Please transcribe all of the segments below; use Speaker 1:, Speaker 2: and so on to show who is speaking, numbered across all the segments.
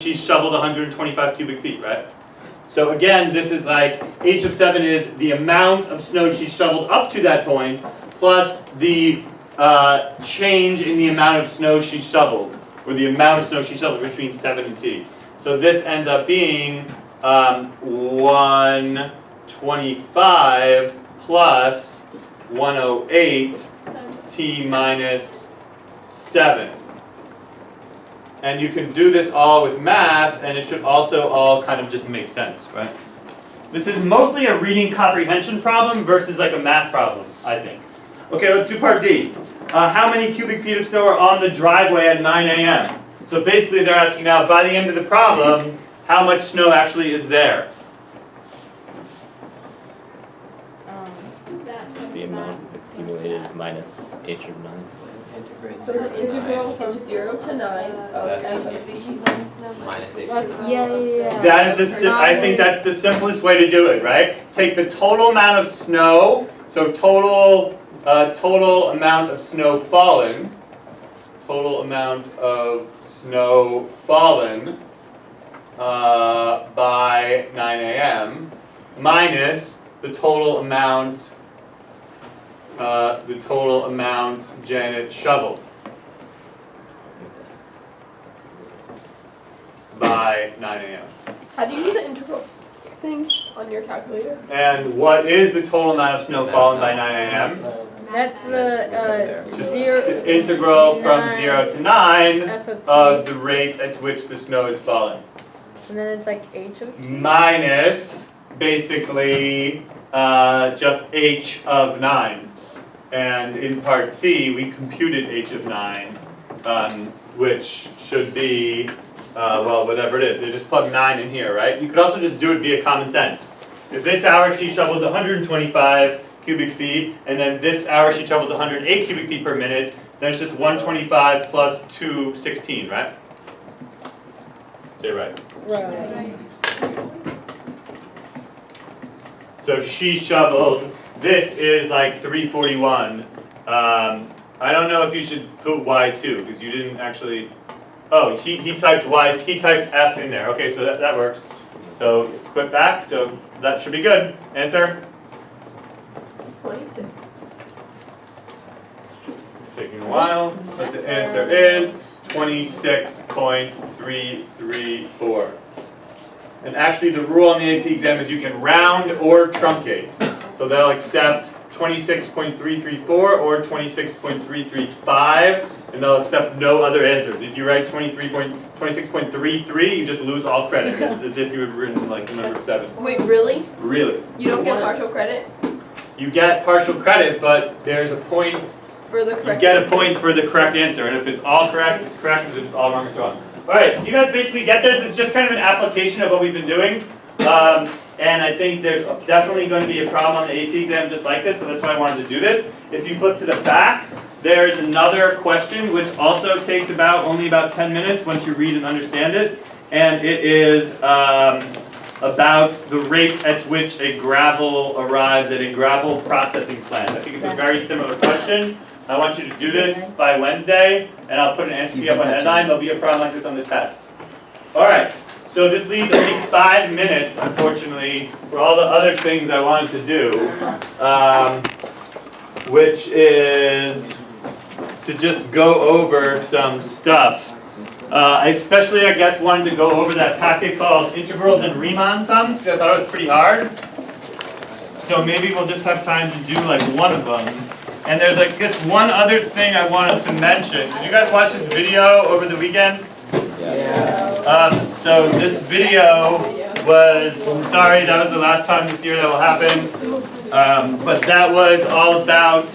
Speaker 1: she shoveled 125 cubic feet, right? So again, this is like, H of 7 is the amount of snow she shoveled up to that point, plus the change in the amount of snow she shoveled, or the amount of snow she shoveled between 7 and T. So this ends up being 125 plus 108 T minus 7. And you can do this all with math, and it should also all kind of just make sense, right? This is mostly a reading comprehension problem versus like a math problem, I think. Okay, let's do part D. How many cubic feet of snow are on the driveway at 9 a.m.? So basically they're asking now, by the end of the problem, how much snow actually is there?
Speaker 2: Just the amount accumulated minus H of 9.
Speaker 3: So the integral from 0 to 9 of f of t
Speaker 2: Minus H.
Speaker 3: Yeah.
Speaker 1: That is I think that's the simplest way to do it, right? Take the total amount of snow, so total amount of snow fallen, by 9 a.m. minus the total amount Janet shoveled by 9 a.m.
Speaker 3: How do you do the integral thing on your calculator?
Speaker 1: And what is the total amount of snow fallen by 9 a.m.?
Speaker 3: That's the
Speaker 1: Just
Speaker 3: 0
Speaker 1: the integral from
Speaker 3: 9
Speaker 1: 0 to 9
Speaker 3: f of t.
Speaker 1: of the rate at which the snow is falling.
Speaker 3: And then it's like h of t.
Speaker 1: Minus, basically, just h of 9. And in part C, we computed h of 9, which should be, well, whatever it is. They just plug 9 in here, right? You could also just do it via common sense. If this hour she shovels 125 cubic feet, and then this hour she shovels 108 cubic feet per minute, then it's just 125 plus 216, right? Say it right.
Speaker 3: Right.
Speaker 1: So she shoveled, this is like 341. I don't know if you should put Y2, because you didn't actually, oh, he typed Y, he typed F in there. Okay, so that works. So quit back, so that should be good. Answer?
Speaker 3: 26.
Speaker 1: Taking a while, but the answer is 26.334. And actually the rule on the AP exam is you can round or truncate. So they'll accept 26.334 or 26.335, and they'll accept no other answers. If you write 26.33, you just lose all credit. It's as if you had written like number 7.
Speaker 3: Wait, really?
Speaker 1: Really.
Speaker 3: You don't get partial credit
Speaker 1: You get partial credit, but there's a point,
Speaker 3: for the
Speaker 1: you
Speaker 3: correct
Speaker 1: get a point for the correct answer, and if it's all correct, it's correct, if it's all wrong, it's wrong. Alright, do you guys basically get this? It's just kind of an application of what we've been doing. And I think there's definitely going to be a problem on the AP exam just like this, so that's why I wanted to do this. If you flip to the back, there's another question which also takes only about 10 minutes once you read and understand it. And it is about the rate at which a gravel arrives at a gravel processing plant. I think it's a very similar question. I want you to do this by Wednesday, and I'll put an answer key up on headline. There'll be a problem like this on the test. Alright, so this leaves only 5 minutes, unfortunately, for all the other things I wanted to do, which is to just go over some stuff. I especially, I guess, wanted to go over that packet called Integrals and Riemann Sums, because I thought it was pretty hard. So maybe we'll just have time to do like one of them. And there's like this one other thing I wanted to mention. Did you guys watch this video over the weekend?
Speaker 2: Yeah.
Speaker 1: So this video was, I'm sorry, that was the last time this year that will happen. But that was all about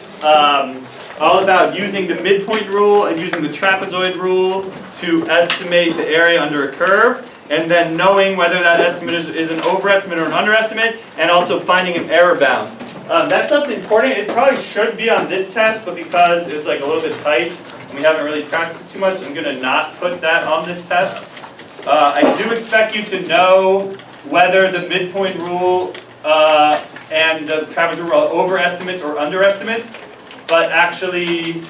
Speaker 1: using the midpoint rule and using the trapezoid rule to estimate the area under a curve, and then knowing whether that estimate is an overestimate or an underestimate, and also finding an error bound. That stuff's important. It probably should be on this test, but because it's like a little bit tight and we haven't really practiced it too much, I'm going to not put that on this test. I do expect you to know whether the midpoint rule and the trapezoid rule are overestimates or underestimates, but actually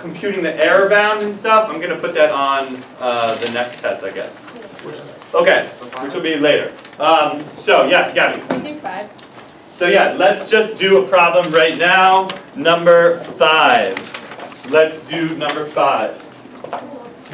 Speaker 1: computing the error bound and stuff, I'm going to put that on the next test, I guess. Okay, which will be later. So, yes, Gabby.
Speaker 3: Do 5.
Speaker 1: So yeah, let's just do a problem right now. Number 5. Let's do number 5.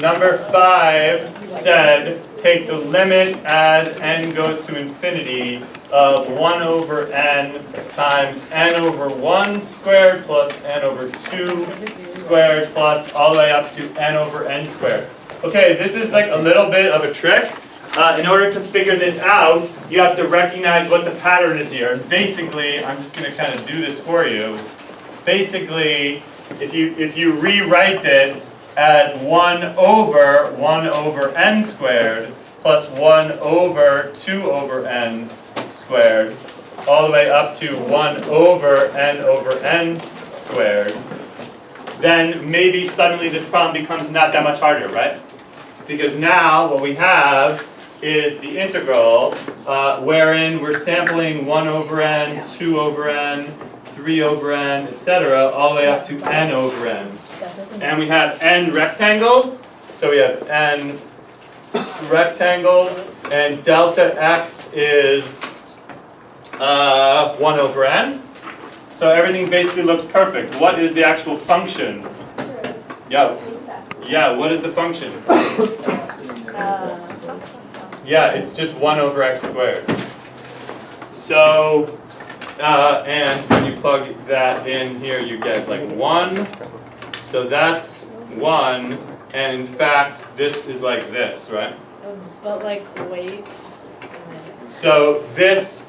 Speaker 1: Number 5 said, take the limit as n goes to infinity of 1 over n times n over 1 squared plus n over 2 squared plus all the way up to n over n squared. Okay, this is like a little bit of a trick. In order to figure this out, you have to recognize what the pattern is here. And basically, I'm just going to kind of do this for you. Basically, if you rewrite this as 1 over n squared plus 1 over 2 over n squared, all the way up to 1 over n squared, then maybe suddenly this problem becomes not that much harder, right? Because now what we have is the integral wherein we're sampling 1 over n, 2 over n, 3 over n, etc., all the way up to n over n. And we have n rectangles, so we have n rectangles, and delta x is 1 over n. So everything basically looks perfect. What is the actual function? Yeah, what is the function? Yeah, it's just 1 over x squared. So, and when you plug that in here, you get like 1. So that's 1, and in fact, this is like this, right?
Speaker 4: But like, wait.
Speaker 1: So this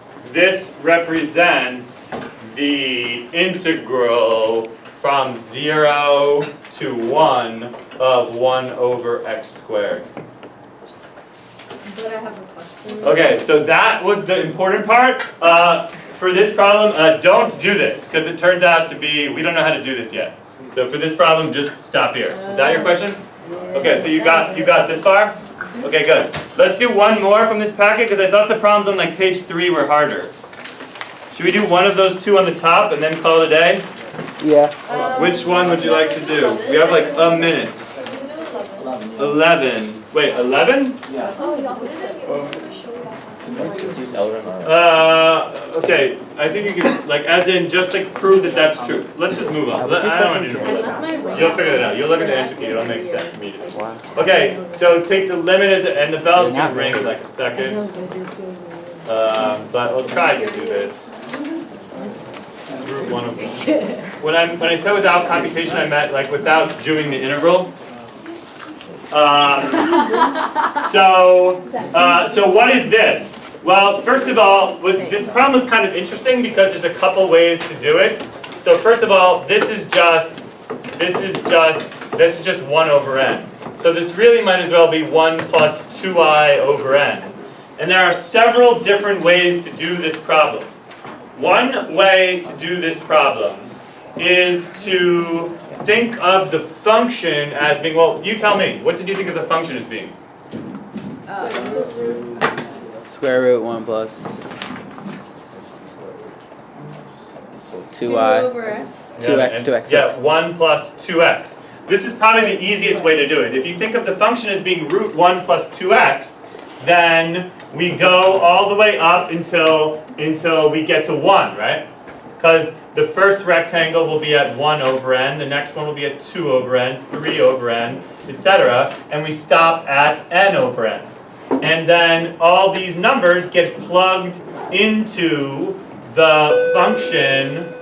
Speaker 1: represents the integral from 0 to 1 of 1 over x squared.
Speaker 4: But I have a question.
Speaker 1: Okay, so that was the important part. For this problem, don't do this, because it turns out to be, we don't know how to do this yet. So for this problem, just stop here. Is that your question? Okay, so you got this far? Okay, good. Let's do one more from this packet, because I thought the problems on like page 3 were harder. Should we do one of those 2 on the top and then call it a day?
Speaker 5: Yeah.
Speaker 1: Which one would you like to do? We have like a minute. 11. Wait, 11?
Speaker 2: Just use LRM.
Speaker 1: Okay, I think you can, like, as in, just like prove that that's true. Let's just move on. I don't want to do that. You'll figure it out. You'll look at the answer key. It'll make sense immediately. Okay, so take the limit as, and the bell's gonna ring in like a second. But we'll try to do this. Root 1 over 1. When I said without computation, I meant like without doing the integral. So what is this? Well, first of all, this problem is kind of interesting because there's a couple ways to do it. So first of all, this is just 1 over n. So this really might as well be 1 plus 2i over n. And there are several different ways to do this problem. One way to do this problem is to think of the function as being, well, you tell me, what did you think of the function as being?
Speaker 5: Square root 1 plus 2i. 2x.
Speaker 1: Yeah, 1 plus 2x. This is probably the easiest way to do it. If you think of the function as being root 1 plus 2x, then we go all the way up until we get to 1, right? Because the first rectangle will be at 1 over n, the next one will be at 2 over n, 3 over n, etc. And we stop at n over n. And then all these numbers get plugged into the function,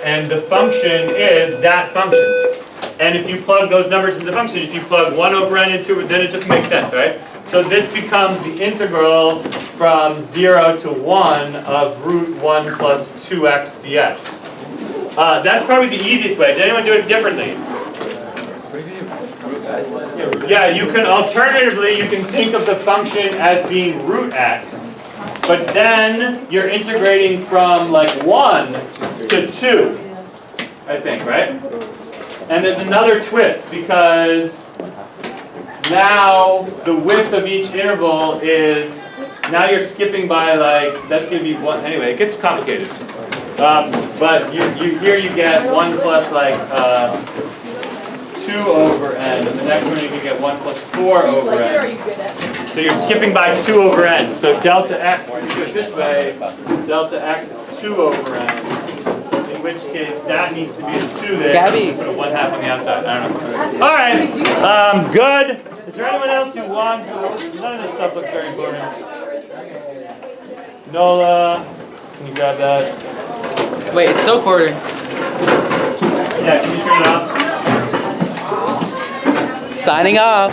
Speaker 1: and the function is that function. And if you plug those numbers into the function, if you plug 1 over n into it, then it just makes sense, right? So this becomes the integral from 0 to 1 of root 1 plus 2x dx. That's probably the easiest way. Did anyone do it differently? Yeah, you can alternatively, you can think of the function as being root x, but then you're integrating from like 1 to 2, I think, right? And there's another twist because now the width of each interval is, now you're skipping by like, that's going to be 1, anyway, it gets complicated. But here you get 1 plus like 2 over n, and the next one you can get 1 plus 4 over
Speaker 3: Like it or are
Speaker 1: n.
Speaker 3: you good at it?
Speaker 1: So you're skipping by 2 over n. So delta x, if you do it this way, delta x is 2 over n. In which case that needs to be a 2 there.
Speaker 5: Gabby.
Speaker 1: Put a 1/2 on the outside. I don't know. All right. Good. Is there anyone else who wants? None of this stuff looks very important. Nola, can you grab that?
Speaker 5: Wait, it's still quarter.
Speaker 1: Yeah, can you turn it off?
Speaker 5: Signing off.